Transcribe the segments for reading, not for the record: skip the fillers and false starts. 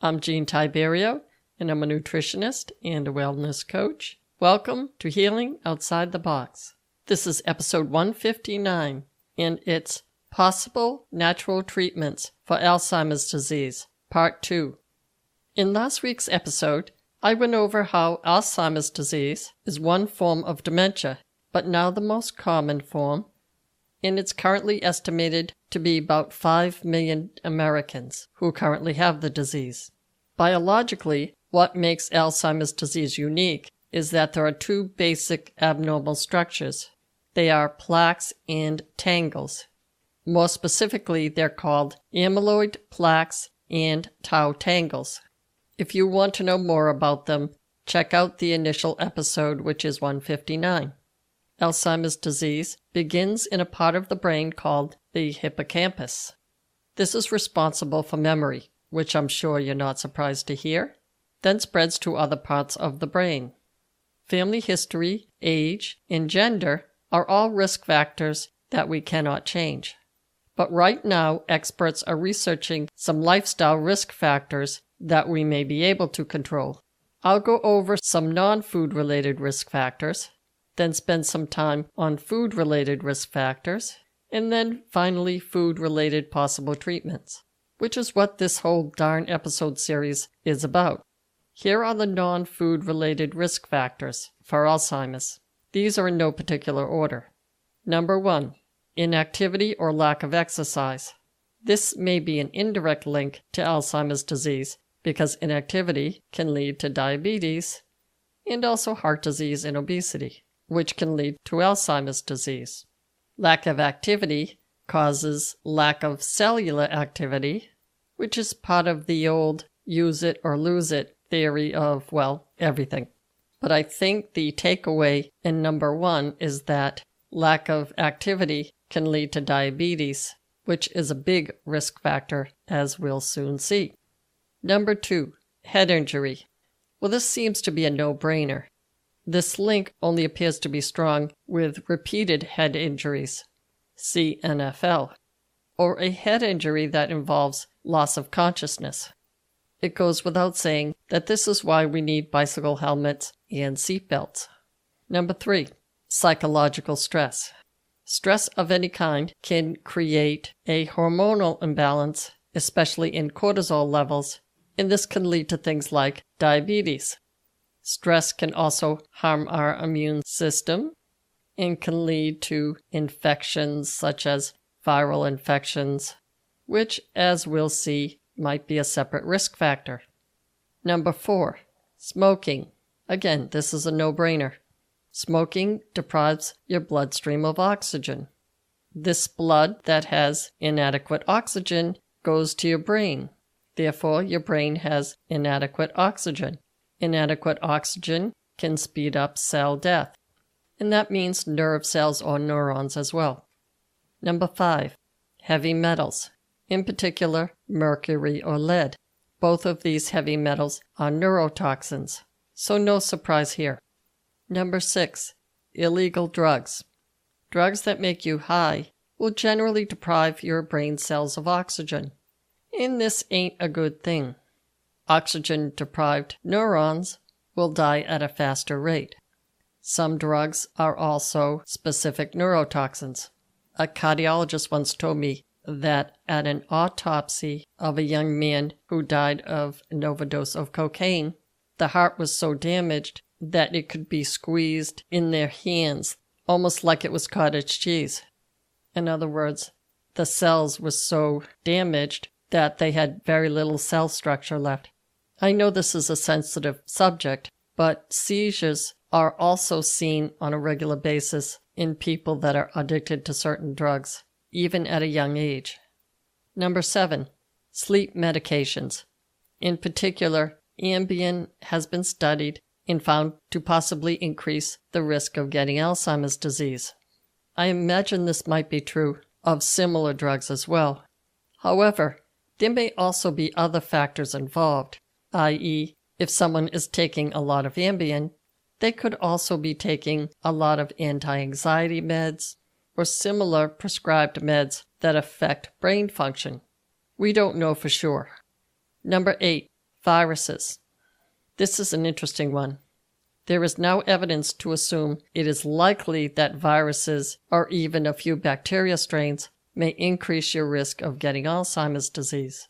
I'm Jean Tiberio, and I'm a nutritionist and a wellness coach. Welcome to Healing Outside the Box. This is episode 159, and it's Possible Natural Treatments for Alzheimer's Disease, Part 2. In last week's episode, I went over how Alzheimer's disease is one form of dementia, but now the most common form, and it's currently estimated to be about 5 million Americans who currently have the disease. Biologically, what makes Alzheimer's disease unique is that there are two basic abnormal structures. They are plaques and tangles. More specifically, they're called amyloid plaques and tau tangles. If you want to know more about them, check out the initial episode, which is 159. Alzheimer's disease begins in a part of the brain called the hippocampus. This is responsible for memory, which I'm sure you're not surprised to hear, then spreads to other parts of the brain. Family history, age, and gender are all risk factors that we cannot change. But right now, experts are researching some lifestyle risk factors that we may be able to control. I'll go over some non-food related risk factors, then spend some time on food related risk factors, and then finally food related possible treatments, which is what this whole darn episode series is about. Here are the non-food related risk factors for Alzheimer's. These are in no particular order. Number 1, inactivity or lack of exercise. This may be an indirect link to Alzheimer's disease because inactivity can lead to diabetes and also heart disease and obesity, which can lead to Alzheimer's disease. Lack of activity causes lack of cellular activity, which is part of the old use it or lose it theory of, well, everything. But I think the takeaway in number 1 is that lack of activity can lead to diabetes, which is a big risk factor, as we'll soon see. Number 2, head injury. Well, this seems to be a no-brainer. This link only appears to be strong with repeated head injuries, see NFL, or a head injury that involves loss of consciousness. It goes without saying that this is why we need bicycle helmets and seatbelts. Number 3, psychological stress. Stress of any kind can create a hormonal imbalance, especially in cortisol levels, and this can lead to things like diabetes. Stress can also harm our immune system and can lead to infections such as viral infections, which, as we'll see, might be a separate risk factor. Number 4, smoking. Again, this is a no-brainer. Smoking deprives your bloodstream of oxygen. This blood that has inadequate oxygen goes to your brain. Therefore, your brain has inadequate oxygen. Inadequate oxygen can speed up cell death, and that means nerve cells or neurons as well. Number 5, heavy metals, in particular mercury or lead. Both of these heavy metals are neurotoxins, so no surprise here. Number 6, illegal drugs. Drugs that make you high will generally deprive your brain cells of oxygen, and this ain't a good thing. Oxygen-deprived neurons will die at a faster rate. Some drugs are also specific neurotoxins. A cardiologist once told me that at an autopsy of a young man who died of an overdose of cocaine, the heart was so damaged that it could be squeezed in their hands, almost like it was cottage cheese. In other words, the cells were so damaged that they had very little cell structure left. I know this is a sensitive subject, but seizures are also seen on a regular basis in people that are addicted to certain drugs, even at a young age. Number 7, sleep medications. In particular, Ambien has been studied and found to possibly increase the risk of getting Alzheimer's disease. I imagine this might be true of similar drugs as well. However, there may also be other factors involved, i.e., if someone is taking a lot of Ambien, they could also be taking a lot of anti-anxiety meds or similar prescribed meds that affect brain function. We don't know for sure. Number 8, viruses. This is an interesting one. There is no evidence to assume it is likely that viruses or even a few bacteria strains may increase your risk of getting Alzheimer's disease.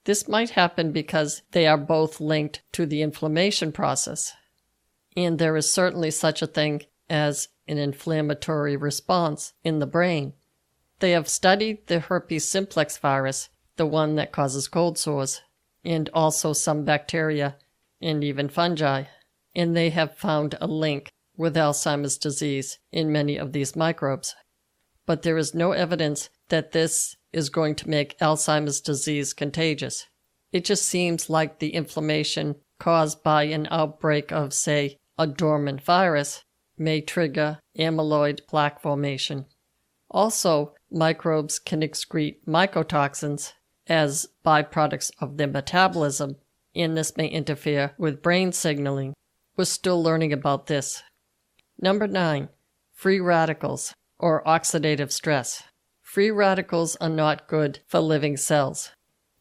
This might happen because they are both linked to the inflammation process, and there is certainly such a thing as an inflammatory response in the brain. They have studied the herpes simplex virus, the one that causes cold sores, and also some bacteria and even fungi, and they have found a link with Alzheimer's disease in many of these microbes. But there is no evidence that this is going to make Alzheimer's disease contagious. It just seems like the inflammation caused by an outbreak of, say, a dormant virus may trigger amyloid plaque formation. Also, microbes can excrete mycotoxins as byproducts of their metabolism, and this may interfere with brain signaling. We're still learning about this. Number 9, free radicals or oxidative stress. Free radicals are not good for living cells.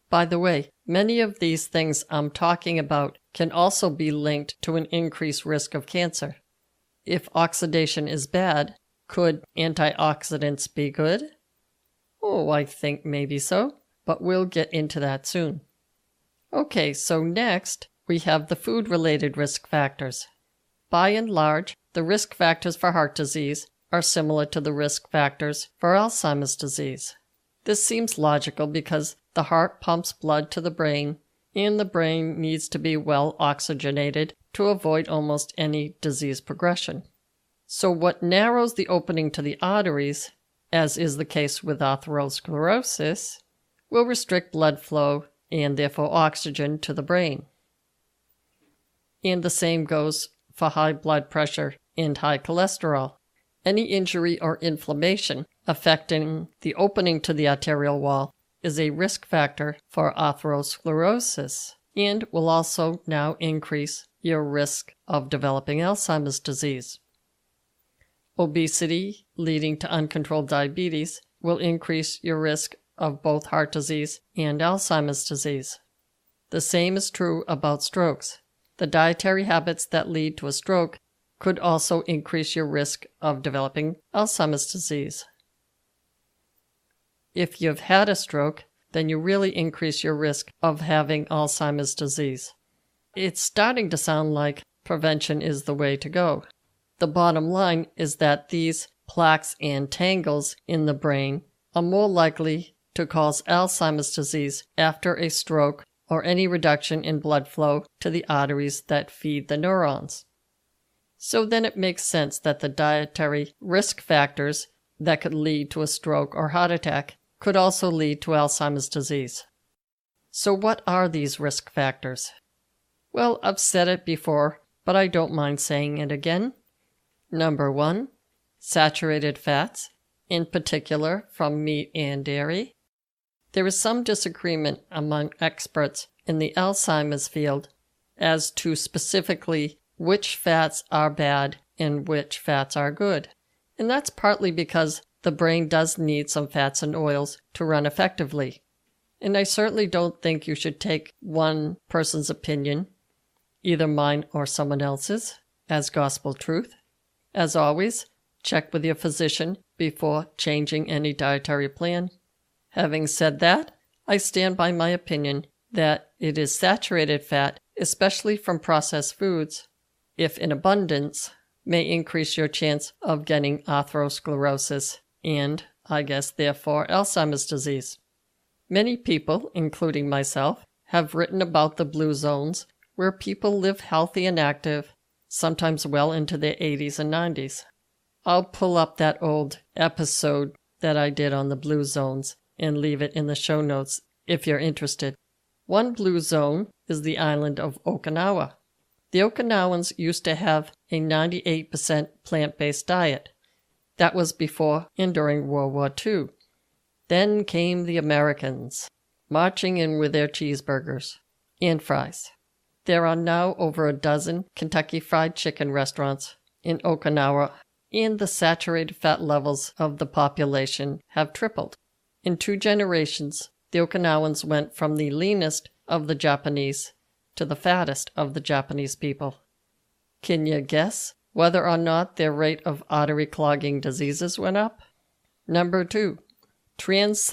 By the way, many of these things I'm talking about can also be linked to an increased risk of cancer. If oxidation is bad, could antioxidants be good? Oh, I think maybe so, but we'll get into that soon. Okay, so next we have the food-related risk factors. By and large, the risk factors for heart disease are similar to the risk factors for Alzheimer's disease. This seems logical because the heart pumps blood to the brain, and the brain needs to be well oxygenated to avoid almost any disease progression. So what narrows the opening to the arteries, as is the case with atherosclerosis, will restrict blood flow and therefore oxygen to the brain. And the same goes for high blood pressure and high cholesterol. Any injury or inflammation affecting the opening to the arterial wall is a risk factor for atherosclerosis and will also now increase your risk of developing Alzheimer's disease. Obesity leading to uncontrolled diabetes will increase your risk of both heart disease and Alzheimer's disease. The same is true about strokes. The dietary habits that lead to a stroke could also increase your risk of developing Alzheimer's disease. If you've had a stroke, then you really increase your risk of having Alzheimer's disease. It's starting to sound like prevention is the way to go. The bottom line is that these plaques and tangles in the brain are more likely to cause Alzheimer's disease after a stroke or any reduction in blood flow to the arteries that feed the neurons. So then it makes sense that the dietary risk factors that could lead to a stroke or heart attack could also lead to Alzheimer's disease. So what are these risk factors? Well, I've said it before, but I don't mind saying it again. Number 1, saturated fats, in particular from meat and dairy. There is some disagreement among experts in the Alzheimer's field as to specifically which fats are bad and which fats are good. And that's partly because the brain does need some fats and oils to run effectively. And I certainly don't think you should take one person's opinion, either mine or someone else's, as gospel truth. As always, check with your physician before changing any dietary plan. Having said that, I stand by my opinion that it is saturated fat, especially from processed foods, if in abundance, may increase your chance of getting atherosclerosis and, I guess, therefore, Alzheimer's disease. Many people, including myself, have written about the blue zones where people live healthy and active, sometimes well into their 80s and 90s. I'll pull up that old episode that I did on the blue zones and leave it in the show notes if you're interested. One blue zone is the island of Okinawa. The Okinawans used to have a 98% plant-based diet. That was before and during World War II. Then came the Americans, marching in with their cheeseburgers and fries. There are now over a dozen Kentucky Fried Chicken restaurants in Okinawa, and the saturated fat levels of the population have tripled. In 2 generations, the Okinawans went from the leanest of the Japanese to the fattest of the Japanese people. Can you guess whether or not their rate of artery clogging diseases went up? Number 2, trans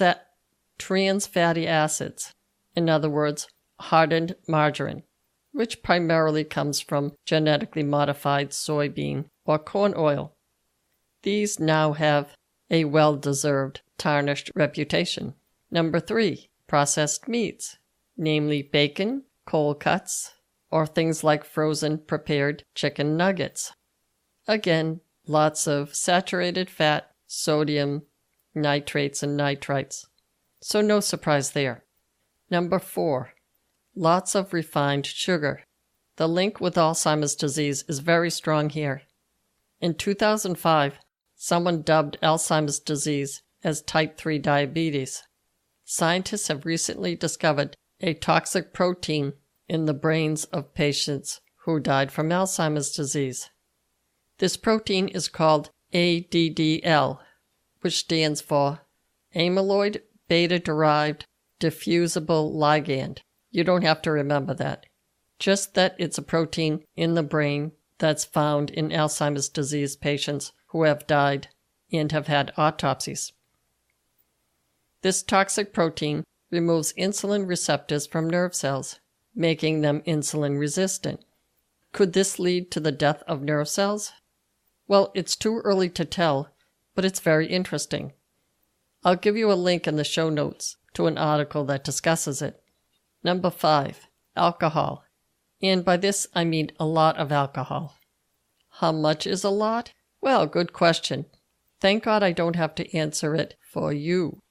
fatty acids, in other words, hardened margarine, which primarily comes from genetically modified soybean or corn oil. These now have a well-deserved tarnished reputation. Number 3, processed meats, namely bacon, cold cuts, or things like frozen prepared chicken nuggets. Again, lots of saturated fat, sodium, nitrates, and nitrites. So no surprise there. Number 4, lots of refined sugar. The link with Alzheimer's disease is very strong here. In 2005, someone dubbed Alzheimer's disease as type 3 diabetes. Scientists have recently discovered a toxic protein in the brains of patients who died from Alzheimer's disease. This protein is called ADDL, which stands for amyloid beta-derived diffusible ligand. You don't have to remember that. Just that it's a protein in the brain that's found in Alzheimer's disease patients who have died and have had autopsies. This toxic protein removes insulin receptors from nerve cells, making them insulin resistant. Could this lead to the death of nerve cells? Well, it's too early to tell, but it's very interesting. I'll give you a link in the show notes to an article that discusses it. Number 5, alcohol. And by this, I mean a lot of alcohol. How much is a lot? Well, good question. Thank God I don't have to answer it for you.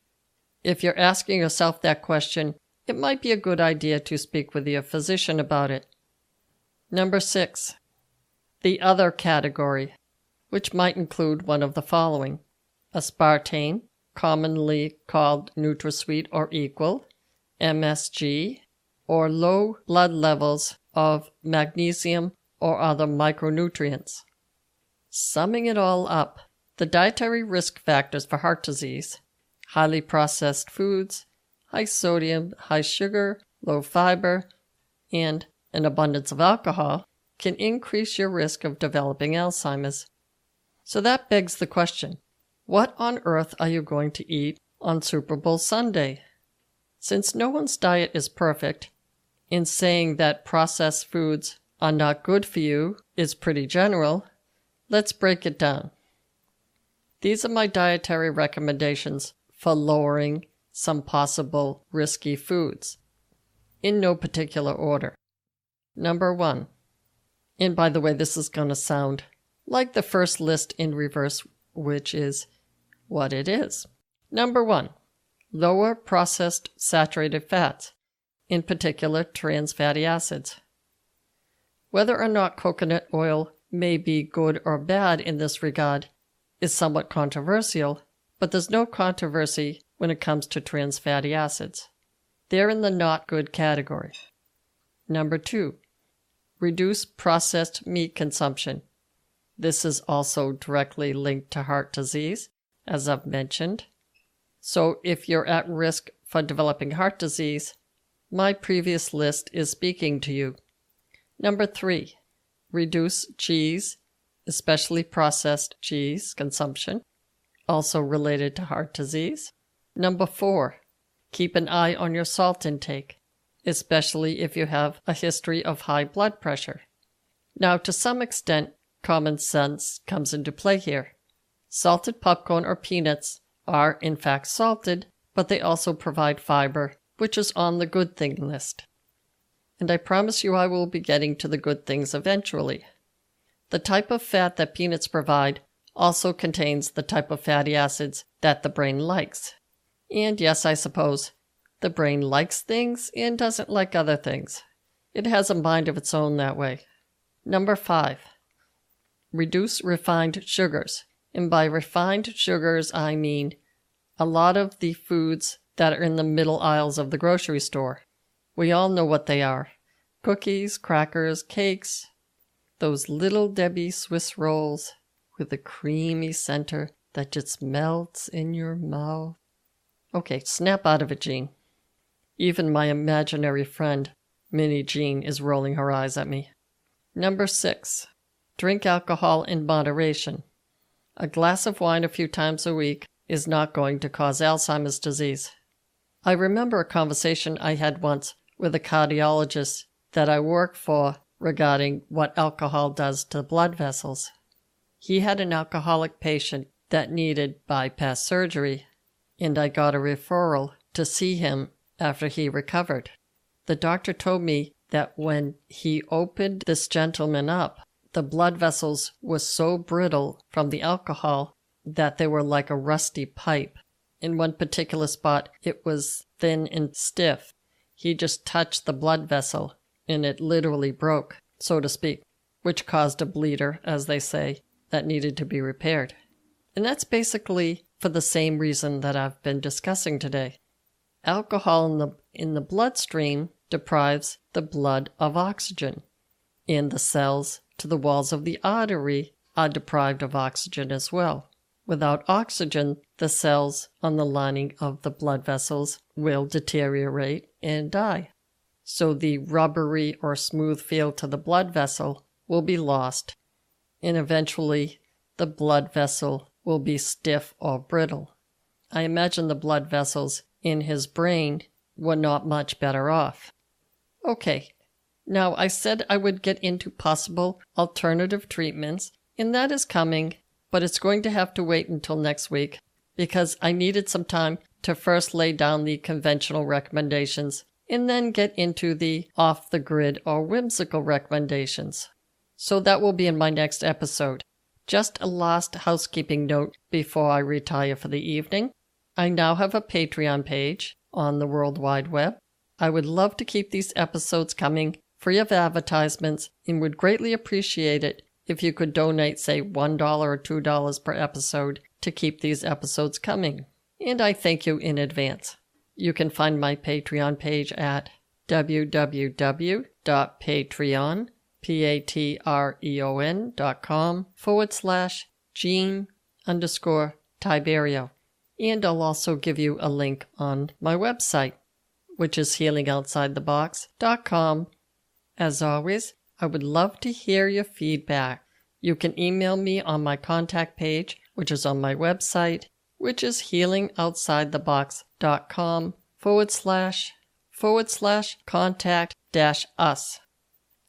If you're asking yourself that question, it might be a good idea to speak with your physician about it. Number 6, the other category, which might include one of the following: aspartame, commonly called NutraSweet or Equal, MSG, or low blood levels of magnesium or other micronutrients. Summing it all up, the dietary risk factors for heart disease: highly processed foods, high sodium, high sugar, low fiber, and an abundance of alcohol can increase your risk of developing Alzheimer's. So that begs the question, what on earth are you going to eat on Super Bowl Sunday? Since no one's diet is perfect, in saying that processed foods are not good for you is pretty general, let's break it down. These are my dietary recommendations for lowering some possible risky foods, in no particular order. Number 1, and by the way, this is going to sound like the first list in reverse, which is what it is. Number 1, lower processed saturated fats, in particular trans fatty acids. Whether or not coconut oil may be good or bad in this regard is somewhat controversial, but there's no controversy when it comes to trans fatty acids. They're in the not good category. Number 2, reduce processed meat consumption. This is also directly linked to heart disease, as I've mentioned. So if you're at risk for developing heart disease, my previous list is speaking to you. Number 3, reduce cheese, especially processed cheese consumption, also related to heart disease. Number 4, keep an eye on your salt intake, especially if you have a history of high blood pressure. Now, to some extent, common sense comes into play here. Salted popcorn or peanuts are in fact salted, but they also provide fiber, which is on the good thing list. And I promise you I will be getting to the good things eventually. The type of fat that peanuts provide also contains the type of fatty acids that the brain likes. And yes, I suppose, the brain likes things and doesn't like other things. It has a mind of its own that way. Number 5, reduce refined sugars. And by refined sugars, I mean a lot of the foods that are in the middle aisles of the grocery store. We all know what they are: cookies, crackers, cakes, those little Debbie Swiss rolls with a creamy center that just melts in your mouth. Okay, snap out of it, Jean. Even my imaginary friend Mini Jean is rolling her eyes at me. Number 6. Drink alcohol in moderation. A glass of wine a few times a week is not going to cause Alzheimer's disease. I remember a conversation I had once with a cardiologist that I work for regarding what alcohol does to blood vessels. He had an alcoholic patient that needed bypass surgery, and I got a referral to see him after he recovered. The doctor told me that when he opened this gentleman up, the blood vessels were so brittle from the alcohol that they were like a rusty pipe. In one particular spot, it was thin and stiff. He just touched the blood vessel, and it literally broke, so to speak, which caused a bleeder, as they say, that needed to be repaired. And that's basically for the same reason that I've been discussing today. Alcohol in the bloodstream deprives the blood of oxygen, and the cells to the walls of the artery are deprived of oxygen as well. Without oxygen, the cells on the lining of the blood vessels will deteriorate and die. So the rubbery or smooth feel to the blood vessel will be lost, and eventually the blood vessel will be stiff or brittle. I imagine the blood vessels in his brain were not much better off. Okay, now I said I would get into possible alternative treatments, and that is coming, but it's going to have to wait until next week because I needed some time to first lay down the conventional recommendations and then get into the off-the-grid or whimsical recommendations. So that will be in my next episode. Just a last housekeeping note before I retire for the evening. I now have a Patreon page on the World Wide Web. I would love to keep these episodes coming free of advertisements and would greatly appreciate it if you could donate, say, $1 or $2 per episode to keep these episodes coming. And I thank you in advance. You can find my Patreon page at patreon.com/Jean_Tiberio. And I'll also give you a link on my website, which is healingoutsidethebox.com. As always, I would love to hear your feedback. You can email me on my contact page, which is on my website, which is healingoutsidethebox.com/contact-us.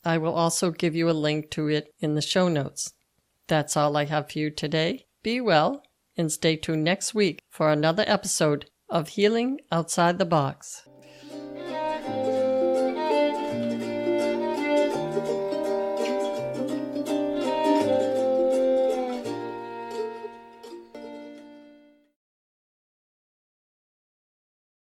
I will also give you a link to it in the show notes. That's all I have for you today. Be well and stay tuned next week for another episode of Healing Outside the Box.